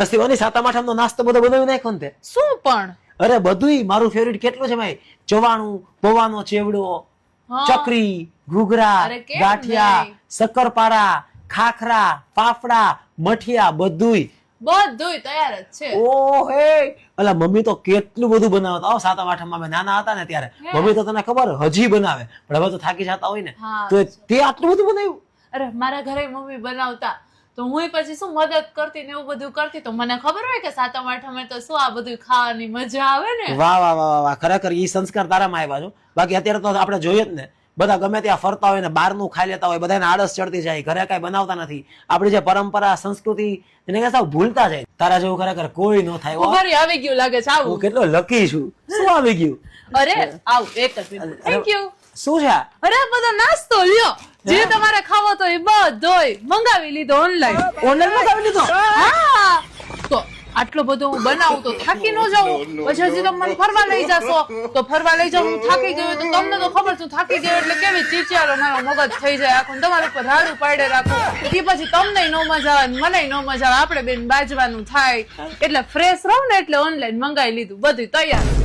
અસ્તીવાની સાતમ આઠમનો નાસ્તો બધો બનાવી નાખ્યો ને તે. શું પણ અરે બધુંય મારું ફેવરિટ કેટલું છે ભાઈ, ચવાણું, પૌવાનો ચેવડો, ચકરી, ઘૂઘરા, અરે કેમ ગાંઠિયા, નહીં? શક્કરપારા, ખાખરા, ફાફડા, મઠિયા બધુંય. બધુંય તૈયાર જ છે. ઓ હે અલા મમ્મી તો કેટલું બધું બનાવતા હો સાતમ આઠમમાં. અમે નાના હતા ને ત્યારે મમ્મી તો તને ખબર હજી બનાવે, પણ હવે તો થાકી જતા હોય ને હા. તો તે આટલું બધું બનાવ્યું. અરે મારા ઘરે મમ્મી બનાવતા તો હું પછી શું મદદ કરતી ને એવું બધું કરતી, તો મને ખબર હોય કે સાતમ આઠમે તો શું આ બધું ખાવાની મજા આવે ને. વાહ વાહ વાહ વાહ, ખરેખર ઈ સંસ્કાર તારામાં આવ્યા છો. બાકી અત્યારે તો આપણે જોઈએ જ ને, બધા ગમે ત્યાં ફરતા હોય ને બહારનું ખાઈ લેતા હોય, બધાને આળસ ચડતી જાય, ઘરે કઈ બનાવતા નથી. આપણી જે પરંપરા સંસ્કૃતિ એને કઈ સાવ ભૂલતા જાય. તારા જેવું ખરેખર કોઈ ન થાય. હો, ઉભારી આવી ગયું લાગે છે, હું આવું. કેટલો લકી છું. શું આવી ગયું? અરે આવ એક જ મિનિટ. Thank you. શું છે આ? અરે આ બધો નાસ્તો લ્યો, જે તમારે ખાવો તો એ બધોય મંગાવી લીધો ઓનલાઈન. ઓનલાઈન મંગાવી લીધો? હા, તો આટલો બધો હું બનાવું તો થાકી ન જાઉં. પછી હજી તમે મને ફરવા લઈ જાશો તો ફરવા લઈ જાઉં, હું થાકી ગયો તો તમને તો ખબર છે થાકી ગયો એટલે કેવી ચીચિયારો મારો મગજ થઈ જાય આખું, તમારા ઉપર રાડું પાડે રાખું. એ પછી તમને ન મજા આવે મને ન મજા આવે, આપણે બેન બાજવાનું થાય. એટલે ફ્રેશ રહું ને એટલે ઓનલાઈન મંગાવી લીધું, બધું તૈયાર.